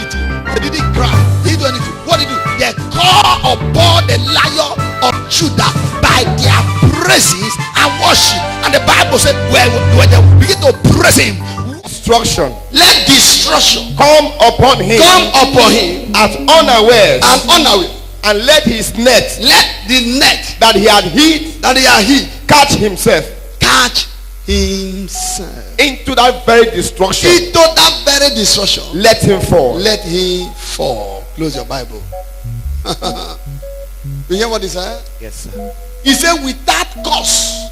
anything. They didn't cry. They didn't do anything. What did they do? They call upon the Lion of Judah by their praises and worship. And the Bible said, when they begin to praise him, destruction, let destruction come upon him at unawares, and let his net, let the net that he had hid catch himself into that very destruction. Let him fall. Let him fall. Close your Bible. You hear what he said? Yes, sir. He said, without cause,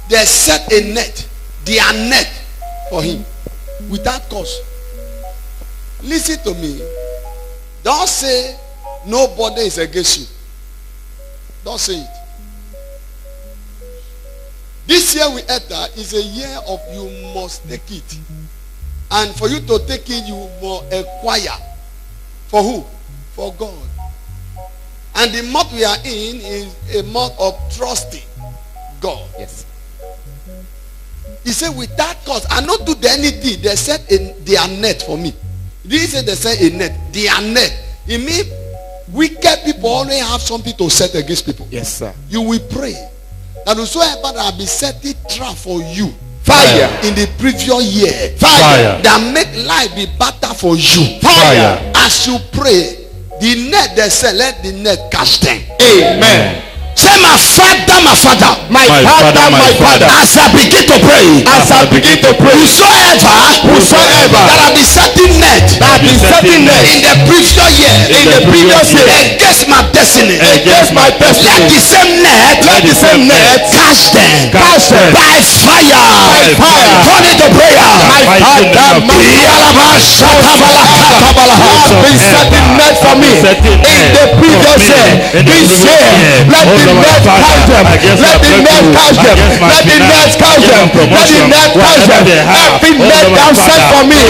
they set a net, their net for him. Without cause. Listen to me. Don't say nobody is against you. Don't say it. This year we enter is a year of you must take it. And for you to take it, you must acquire. For who? For God. And the month we are in is a month of trusting God. Yes. He said, without cause, I not do anything. They set their net for me. He didn't say they set a net. Their net. It means wicked people always have something to set against people. Yes, sir. You will pray that whosoever that have been setting trap for you, fire in the previous year, fire that make life be better for you, fire. As you pray, the net they say, let the net catch them. Amen. Say, my father, my father, my father, as I begin to pray, whosoever that have been setting net, in the previous year, against my destiny, let the same net catch them by fire. Turn into prayer. My father, been setting net for me in the previous year. This year, let the net catch them. Let the net catch them. Let the net catch them. Let the net catch them. Every net down set for me.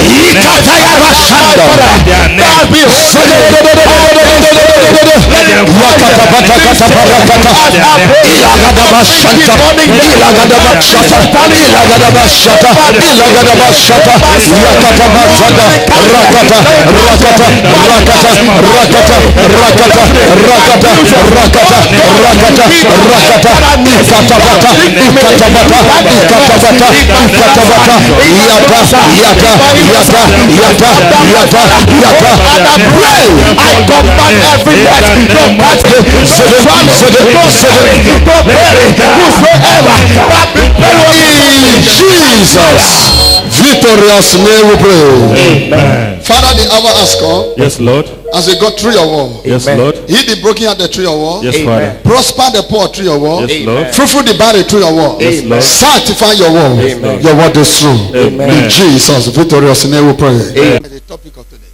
Jesus victorious name we pray. Amen. Father, the hour has come. Yes, Lord. As we go through your wall. Yes, Lord. Heal the broken heart through your wall. Yes, Father. Prosper the poor through your wall. Yes, Lord. Fruitful the barren through your wall. Yes, Lord. Sanctify your wall. Amen. Your word is true. Amen. In Jesus victorious name we pray. Amen. The topic of today.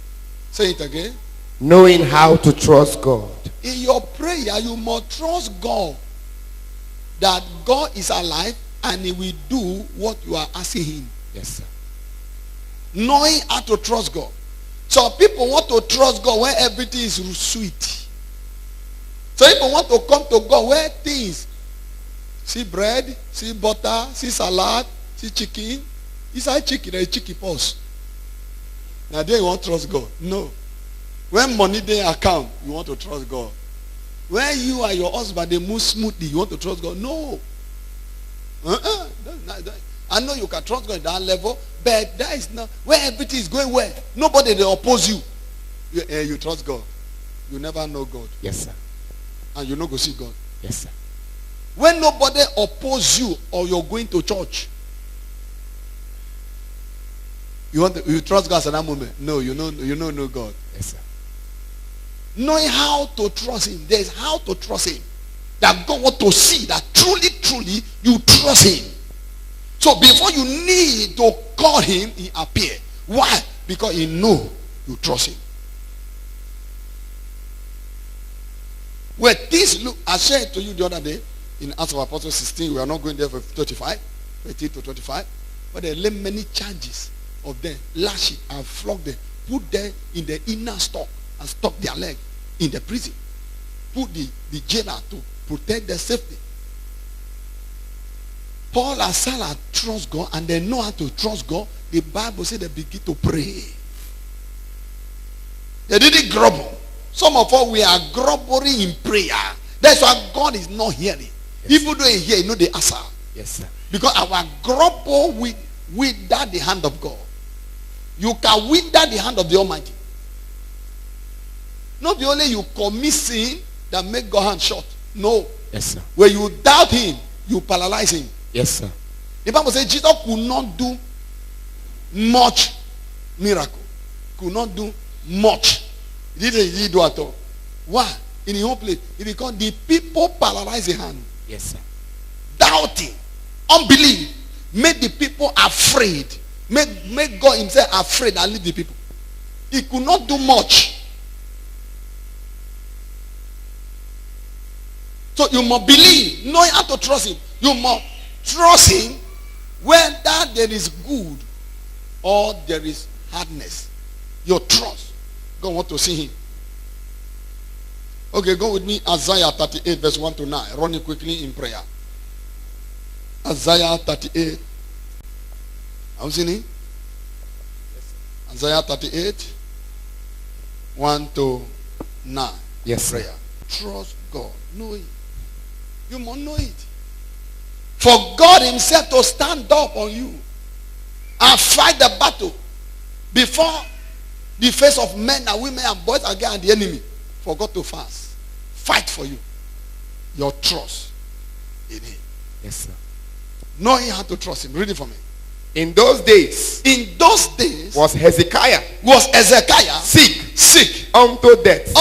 Say it again. Knowing how to trust God. In your prayer, you must trust God that God is alive and he will do what you are asking him. Yes, sir. Knowing how to trust God. So people want to trust God where everything is sweet. So people want to come to God where things, see bread, see butter, see salad, see chicken. Inside chicken, there is chicken pulse. Now they want to trust God. No. When money they account, you want to trust God. When you and your husband, they move smoothly, you want to trust God. No. I know you can trust God at that level, but that is not where everything is going well. Nobody they oppose you. You trust God. You never know God. Yes, sir. And you not go see God. Yes, sir. When nobody oppose you or you're going to church, you trust God at that moment. No, you don't know God. Yes, sir. Knowing how to trust him. There's how to trust him. That God want to see that truly you trust him. So before you need to call him, he appear. Why? Because he know you trust him. Where things look, I shared to you the other day in Acts of Apostles 16, we are not going there for 35, 18 to 25, but they lay many charges of them, lash it and flog them, put them in the inner stock and stock their leg in the prison. Put the jailer to protect their safety. Paul and Silas trust God and they know how to trust God. The Bible says they begin to pray. They didn't grumble. Some of us, we are grumbling in prayer. That's why God is not hearing. Yes. Even though he hear, you know the answer. Yes, sir. Because our grumble wither the hand of God. You can wither the hand of the Almighty. Not the only you commit sin that make God's hand short. No. Yes, sir. When you doubt him, you paralyze him. Yes, sir. The Bible says Jesus could not do much miracle. Could not do much. He didn't do at all. Why? In his own place. It's because the people paralyzed the hand. Yes, sir. Doubting, unbelief, made the people afraid. Made God himself afraid and lead the people. He could not do much. So you must believe, knowing how to trust him. You must trust him whether there is good or there is hardness. Your trust. God wants to see him. Okay, go with me. Isaiah 38 verse 1 to 9. Run it quickly in prayer. Isaiah 38. Have you seen it? Isaiah 38 1 to 9. Yes, sir. Prayer. Trust God. Know it. You must know it. For God himself to stand up on you and fight the battle before the face of men and women and boys against the enemy. For God to fast. Fight for you. Your trust in him. Yes, sir. Knowing how to trust him. Read it for me. In those days was Hezekiah sick unto death.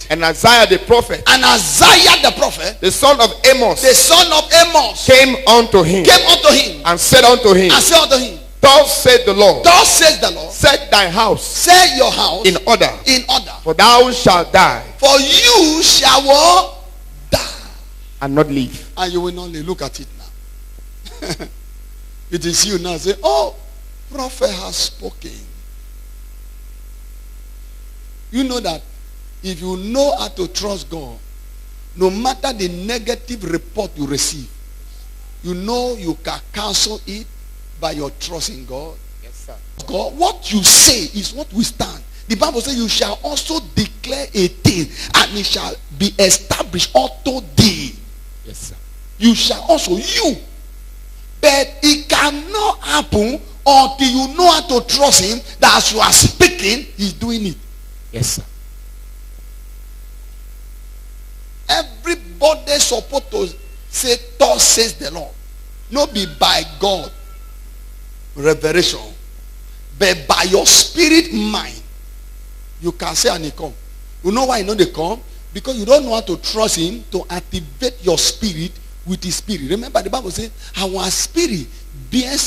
And And Isaiah the prophet, Isaiah the prophet, the son of Amos, came unto him and said unto him, Thus said the Lord, set thy house, set your house in order, for thou shalt die, for you shall die, and not live. and you will not live. Look at it now. It is you now. Say, oh, prophet has spoken. You know that if you know how to trust God, no matter the negative report you receive, you know you can cancel it by your trust in God. Yes, sir. God, what you say is what we stand. The Bible says you shall also declare a thing and it shall be established unto thee. Yes, sir. You shall also, you. But it cannot happen until you know how to trust him, that as you are speaking, he's doing it. Yes, sir. Everybody is supposed to say, thus says the Lord. Not be by God revelation, but by your spirit mind. You can say and he come. You know why you know they come? Because you don't know how to trust him to activate your spirit with his spirit. Remember the Bible says, our spirit bear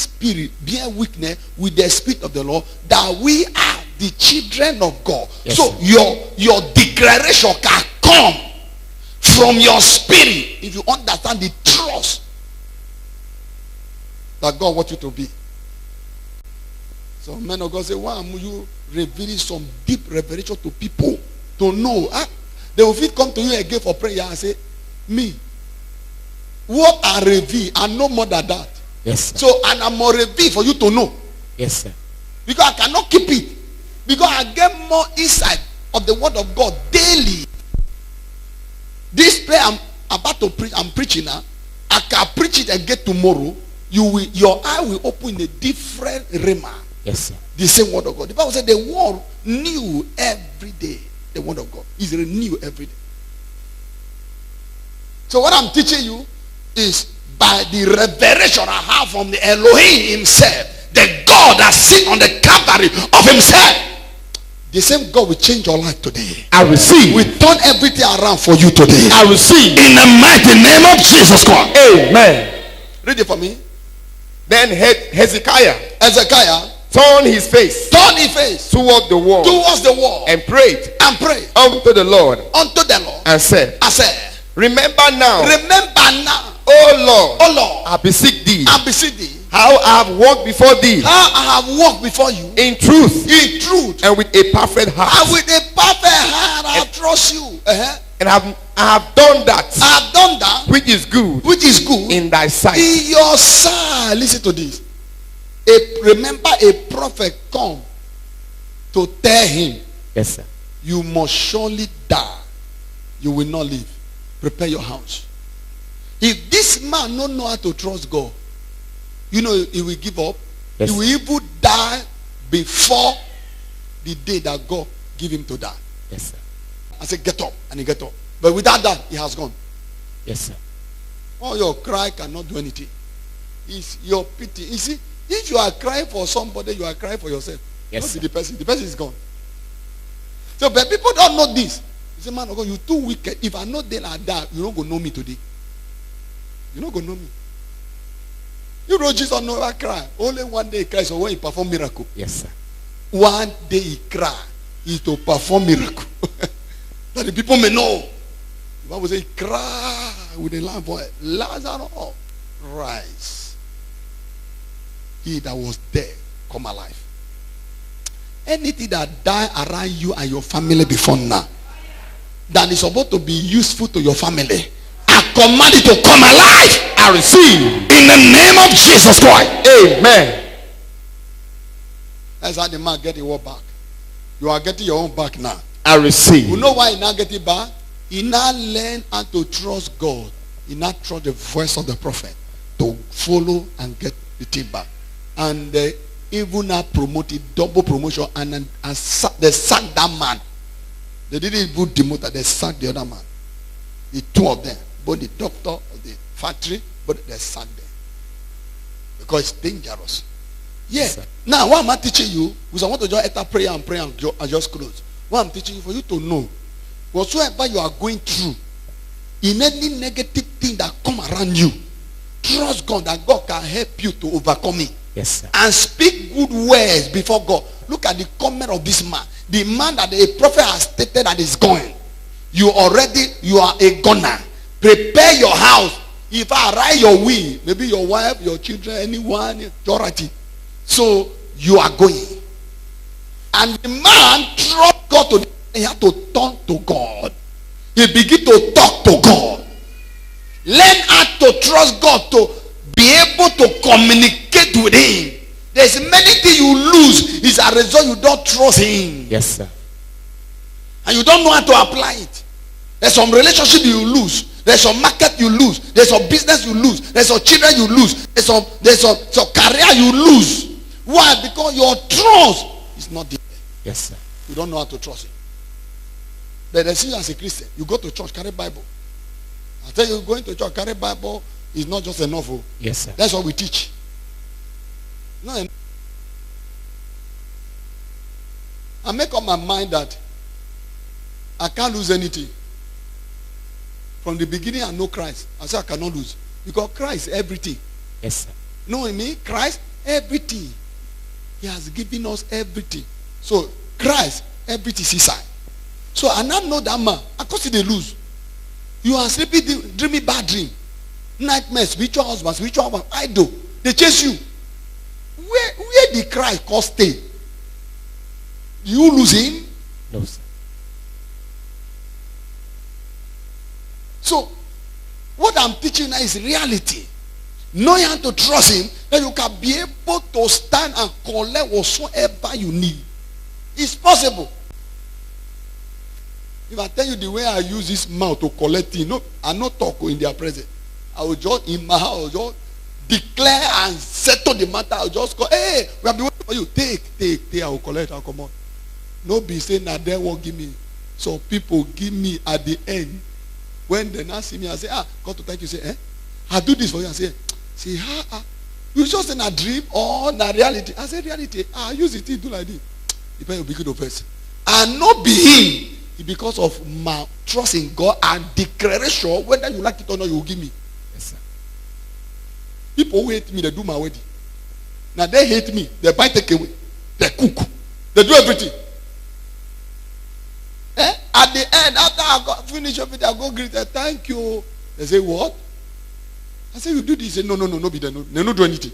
witness with the spirit of the Lord, that we are the children of God. Yes, so your declaration can come from your spirit if you understand the trust that God wants you to be. So men of God say, why are you revealing some deep revelation to people to know? They will come to you again for prayer and say, me, what I reveal, I know more than that. Yes, sir. So, and I'm more reveal for you to know. Yes, sir. Because I cannot keep it. Because I get more insight of the word of God daily. This prayer I'm about to preach, I'm preaching now. I can preach it again tomorrow. Your eye will open in a different rhema. Yes, sir. The same word of God. The Bible said the word new every day. The word of God is renewed every day. So what I'm teaching you is by the revelation I have from the Elohim himself, the God that sits on the Calvary of himself. The same God will change your life today. I receive. We turn everything around for you today. I receive. In the mighty name of Jesus Christ. Amen. Read it for me. Then Hezekiah turned his face toward the wall and prayed unto the Lord and said, remember now, O Lord, I beseech thee, how I have walked before thee, in truth, and with a perfect heart. I trust you. And I have done that, which is good in thy sight. In your sight. Listen to this. Remember, a prophet come to tell him Yes, sir. You must surely die. You will not live. Prepare your house. If this man don't know how to trust God, you know he will give up. Yes. He will even die before the day that God give him to die. Yes, sir. I said, get up, and he get up. But without that, he has gone. Yes, sir. All your cry cannot do anything. It's your pity. You see, if you are crying for somebody, you are crying for yourself. Yes, not sir. the person. The person is gone. So, but people don't know this. You say, man of God, you too wicked. If I know then I die, you don't go know me today. You don't go know me. You know Jesus never cry. Only one day he cries, so when he perform miracle. Yes, sir. One day he cry is to perform miracle. That the people may know. The Bible says he cry with a loud voice. Lazarus, rise. He that was dead come alive. Anything that died around you and your family before now, that is supposed to be useful to your family, I command it to come alive. I receive in the name of Jesus Christ. Amen. That's how the man get the word back. You are getting your own back now. I receive. You know why he now get it back? He now learn how to trust God. He now trust the voice of the prophet to follow and get the thing back. And they even now promoted double promotion and they sacked that man. They didn't even demote, they sacked the other man. The two of them, both the doctor of the factory, but they sacked them. Because it's dangerous. Yes. Yeah. Now, what am I teaching you? Because I want to just enter prayer and just close. What I'm teaching you for you to know, whatsoever you are going through, in any negative thing that come around you, trust God that God can help you to overcome it. Yes, sir. And speak good words before God. Look at the comment of this man. The man that the prophet has stated that is going. You are a gunner. Prepare your house. If I write your will, maybe your wife, your children, anyone, your right. So you are going. And the man trust God to. He had to turn to God. He began to talk to God. Learn how to trust God to be able to communicate with him. There's many things you lose is a result you don't trust him. Yes, sir. And you don't know how to apply it. There's some relationship you lose. There's some market you lose. There's some business you lose. There's some children you lose. There's some career you lose. Why? Because your trust is not there. Yes, sir. You don't know how to trust him. But they see you as a Christian. You go to church, carry Bible. I tell you, going to church, carry Bible is not just enough. Oh. Yes, sir. That's what we teach. No, I make up my mind that I can't lose anything. From the beginning, I know Christ. I say I cannot lose. Because Christ is everything. Yes, sir. Know me? Christ, everything. He has given us everything. So, Christ, everything is inside. So, I now know that man. I can't see they lose. You are sleeping, dreaming bad dream. Nightmare, spiritual husband, spiritual wife, idol. They chase you. Where the Christ cause stay? You lose him? No, sir. So, what I'm teaching now is reality. Knowing how to trust him, that you can be able to stand and collect whatsoever you need. It's possible. If I tell you the way I use this mouth to collect things, I not talk in their presence. I will just, in my house, just declare and settle the matter. I will just go, hey, we have been waiting for you. Take, I will collect, I'll come on. No be saying that they won't give me. So people give me at the end. When they now see me, I say, God to thank you. Say, I do this for you. I say, you just in a dream or in a reality? I say, reality. I use it to do like this. Depends on the big person. And not be him. Because of my trust in God and declaration, whether you like it or not, you will give me. Yes, sir. People who hate me, they do my wedding. Now they hate me, they buy takeaway, they cook, they do everything. At the end, after I finish everything, I go greet them, thank you. They say, what? I say, you do this. They say, no, be there. No, they don't do anything.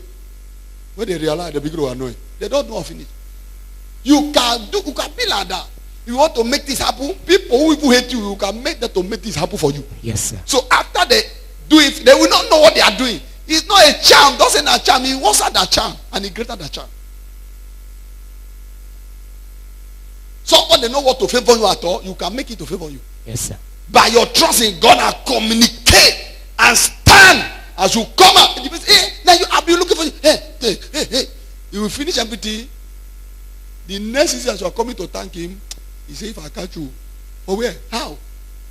When they realize, they begin to annoy. They don't know how to finish. You can be like that. You want to make this happen, people who even hate you, you can make them to make this happen for you. Yes, sir. So after they do it, they will not know what they are doing. It's not a charm. Doesn't a charm. He wants that charm, and he greater the charm. Somebody know what to favor you at all, you can make it to favor you. Yes, sir. By your trust in God and communicate and stand as you come up. Hey, now I'll be looking for you. Hey. You will finish everything. The next season as you are coming to thank him, he say, if I catch you, oh where? How?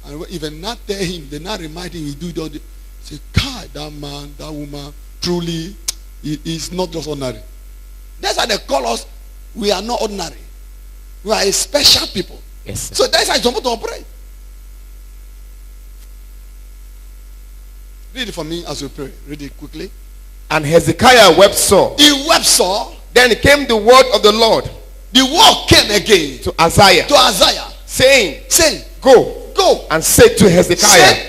And if I not tell him, they not remind him, he do it all the say, God, that man, that woman, truly, is not just ordinary. That's why they call us, we are not ordinary. We are a special people. Yes, sir. So that's how you're supposed to operate. Read it for me as we pray. Read it quickly. And Hezekiah wept sore. He wept sore. Then came the word of the Lord. The word came again to Isaiah. Saying, Go and say to Hezekiah.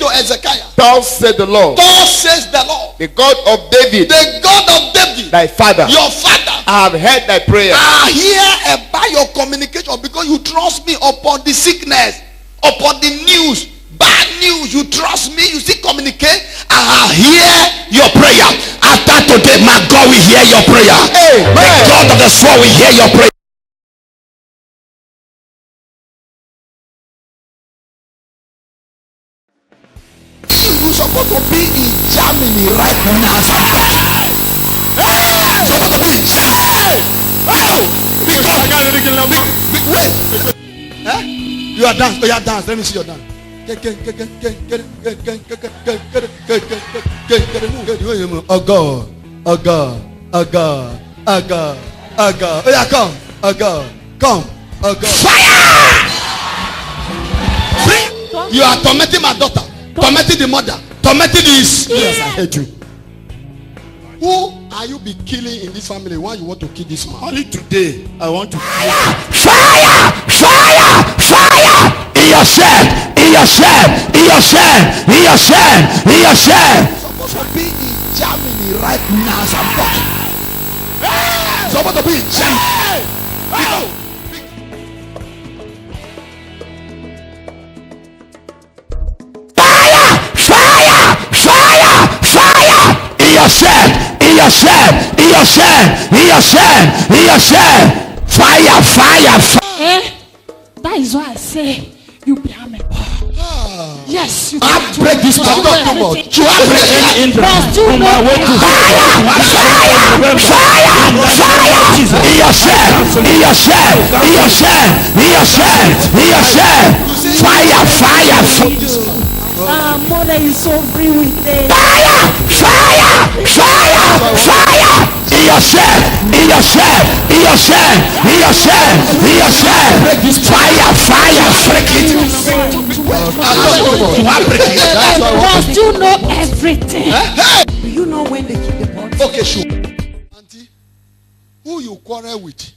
Thus said the Lord. Thus says the Lord. The God of David. The God of David. Thy father. Your father. I have heard thy prayer. I hear about your communication because you trust me upon the sickness, upon the news. Bad news, you trust me, you still communicate. I hear your prayer. After today, my God will hear your prayer. Amen. The God of the soul will hear your prayer. You're supposed to be in Germany right now. Supposed to be in Germany. Wait. You are dance. Oh, you are dance. Let me see your dance. Oh God. Oh God. Oh God. Oh God. Oh God. Oh yeah, come. Oh God. Come. Oh God. Fire! You are tormenting my daughter. Tormenting the mother. Tormenting this. Yes, I hate you. Who are you be killing in this family? Why you want to kill this man? Only today I want to fire! In your shed! In your shed! In your shed! In your shed! In your shed! Supposed to be in Germany right now as I'm talking. Supposed to be in Germany. Fire! In your shed! In your shed! In your shed! In your shed! In your shed! Fire! That is why I say you be a man. Yes, you I break this part. Not too much. You have break it. On my way to Fire! In your shed! In your shed! In your shed! In your shed! In your shed! Fire! Mother is so free with it. Fire! In your shed! In your shed! In your shed! In your shed! In your shed! Break this fire! Break it! Because you know everything. Do you know when they keep the body? Okay, sure. Auntie, who you quarrel with?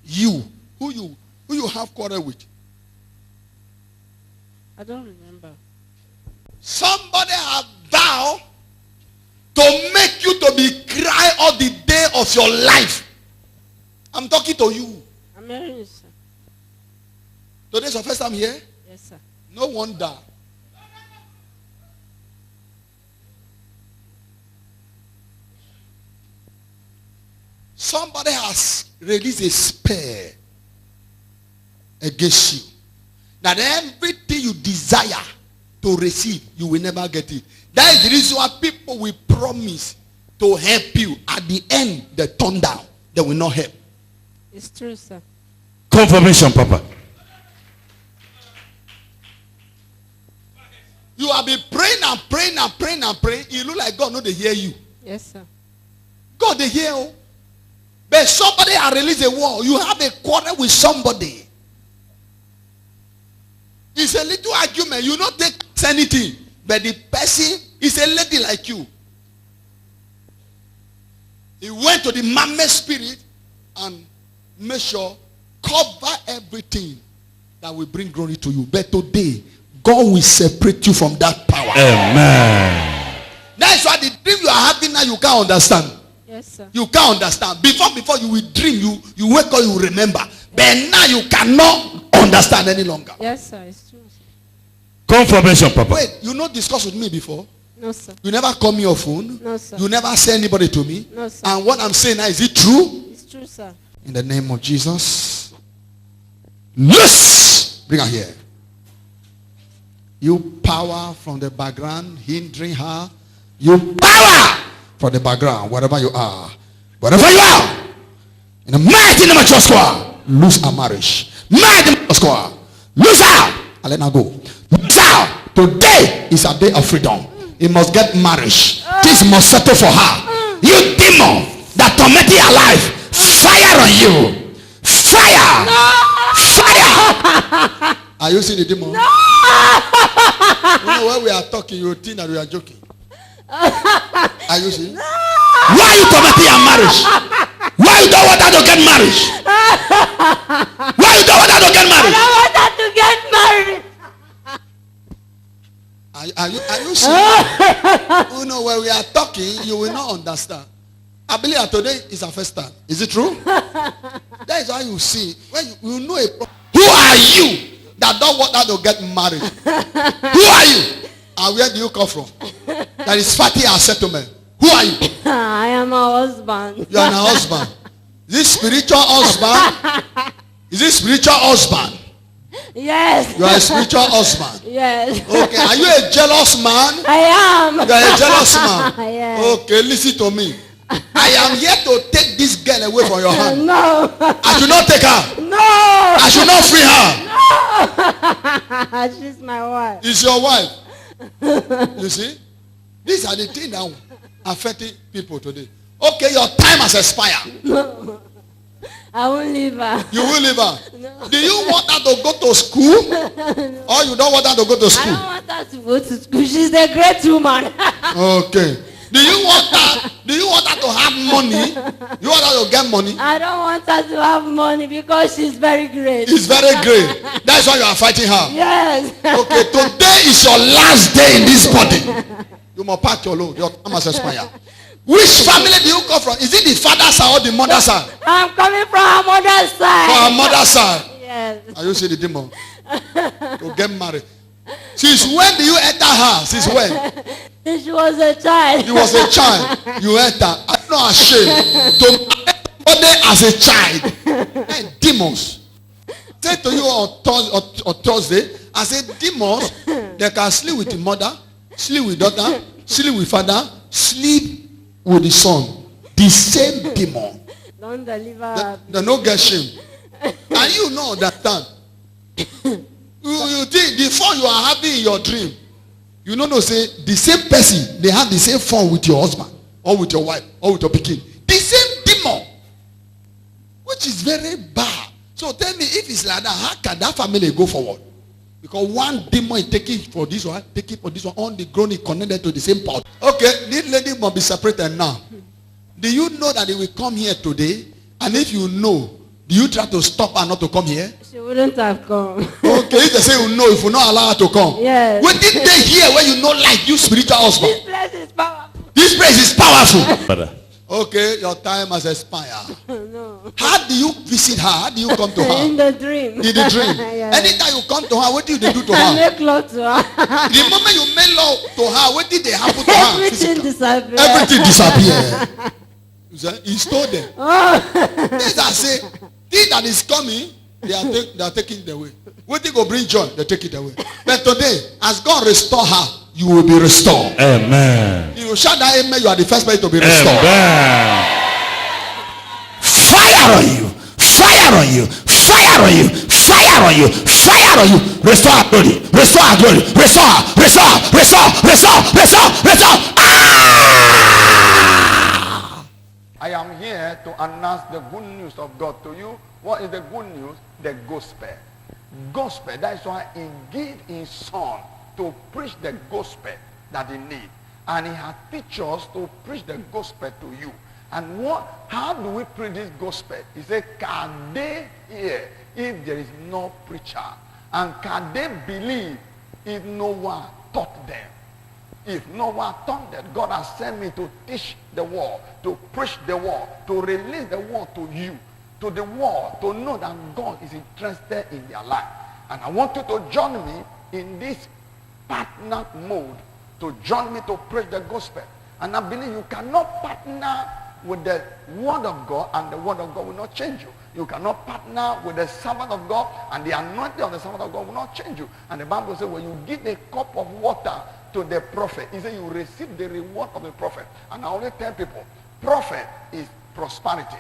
You. Who you have quarrel with? I don't remember. Somebody have vowed to make you to be cry all the day of your life. I'm talking to you. I'm marrying you, sir. Today's your first time here? Yes, sir. No wonder. Somebody has released a spell against you. That everything you desire to receive, you will never get it. That is the reason why people will promise to help you. At the end, they turn down. They will not help. It's true, sir. confirmation, Papa. You have been praying and praying and praying and praying. You look like God no they hear you. Yes, sir. God they hear you. But somebody has released a word. You have a quarrel with somebody. It's a little argument. You don't take anything. But the person is a lady like you. He went to the mammoth spirit and made sure cover everything that will bring glory to you. But today, God will separate you from that power. Amen. That's why the dream you are having now, you can't understand. Yes, sir. You can't understand. Before you will dream, you wake up, you remember. But now you cannot understand any longer. Yes, sir. It's true, sir. Confirmation, Papa. Wait, you not discuss with me before? No, sir. You never call me your phone? No, sir. You never say anybody to me? No, sir. And what I'm saying now, is it true? It's true, sir. In the name of Jesus. Loose. Bring her here. You power from the background hindering her. You power from the background, wherever you are. Wherever you are. In the mighty name of Joshua, lose her marriage. Mighty name of Joshua, lose her. And let her go. Lose her. Today is a day of freedom. He must get marriage. This must settle for her. You demon that tormented your life. Fire on you. Fire. No. Fire. Are you seeing the demon? No. You know, when we are talking, you think that we are joking. Are you seeing? No. Why are you tormenting your marriage? Why you don't want her to get married? Why you don't want her to get married? I don't want her to get married. Are you seeing? You know, when we are talking, you will not understand. I believe that today is our first time. Is it true? That is why you see. When you know a problem. Who are you that don't want her to get married? Who are you? And where do you come from? That is fighting our settlement. Who are you? I am a husband. You are a husband. Is this spiritual husband? Is this spiritual husband? Yes. You are a spiritual husband. Yes. Okay. Are you a jealous man? I am. You are a jealous man. Yes. Okay. Listen to me. I am here to take this girl away from your hand. No. I should not take her. No. I should not free her. No. She's my wife. It's your wife. You see? These are the things that affecting people today. Okay, your time has expired. No. I won't leave her. You will leave her. No. Do you want her to go to school? No. Or you don't want her to go to school? I don't want her to go to school. She's a great woman. Okay. Do you want her to have money? You want her to get money? I don't want her to have money because she's very great. It's very great. That's why you are fighting her. Yes. Okay, today is your last day in this body. You must pack your load. Your time has expired. Which family do you come from? Is it the father's side or the mother's side? I'm coming from her mother's side. From her mother's side. Yes. Are you see the demon? To get married. Since when do you enter her? Since when? Since she was a child. You was a child. You enter. I'm not ashamed to enter as a child. And demons. Say to you on Thursday, I said demons, they can sleep with the mother, sleep with daughter, sleep with father, sleep with the son. The same demon. Don't deliver her. They no get shame. And you know understand. You think the fun you are having in your dream, you know, say the same person, they have the same fun with your husband or with your wife or with your pikin. The same demon, which is very bad. So tell me, if it's like that, how can that family go forward? Because one demon is taking for this one, taking for this one, on the ground is connected to the same pot. Okay, this lady must be separated now. Do you know that they will come here today? And if you know, do you try to stop her not to come here? She wouldn't have come. Okay, if they say you know, if you not allow her to come. Yes. When did they hear when you know like you spiritual husband? This place is powerful. This place is powerful. Father. Okay, your time has expired. No. How do you visit her? How do you come to her? In the dream. In the dream. Yes. Anytime you come to her, what do they do to I her? make love to her. The moment you make love to her, what did they happen to her? Everything disappears. Everything disappears. He stole them. Oh. These are say, thing that is coming, they are taking it away. What they go bring joy, they take it away. But today, as God restore her, you will be restored. Amen. You shout that amen, you are the first person to be restored. Amen. Fire on you. Fire on you. Fire on you. Fire on you. Fire on you. Restore our glory. Restore our glory. Restore her. Restore. Restore. Restore. Restore. Restore. Ah! I am here to announce the good news of God to you. What is the good news? The gospel. Gospel. That is why he gave his son to preach the gospel that he need. And he has teach us to preach the gospel to you. And how do we preach this gospel? He said, can they hear if there is no preacher? And can they believe if no one taught them? If no one taught them, God has sent me to teach the world, to preach the world, to release the word to you, to the world, to know that God is interested in their life. And I want you to join me in this partner mode, to join me to preach the gospel. And I believe you cannot partner with the word of God, and the word of God will not change you. You cannot partner with the servant of God, and the anointing of the servant of God will not change you. And the Bible says when you give a cup of water to the prophet, he said you receive the reward of the prophet. And I only tell people, prophet is prosperity.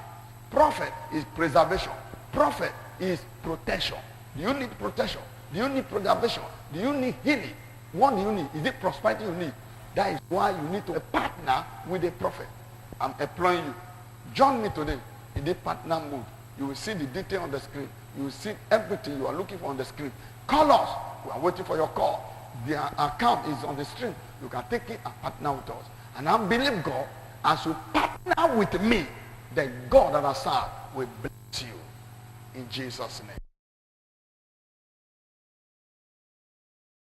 Prophet is preservation. Prophet is protection. Do you need protection? Do you need preservation? Do you need healing? What do you need? Is it prosperity you need? That is why you need to partner with a prophet. I'm employing you. Join me today in the partner mode. You will see the detail on the screen. You will see everything you are looking for on the screen. Call us. We are waiting for your call. The account is on the screen. You can take it and partner with us. And I believe God, as you partner with me, the God that I serve will bless you. In Jesus' name.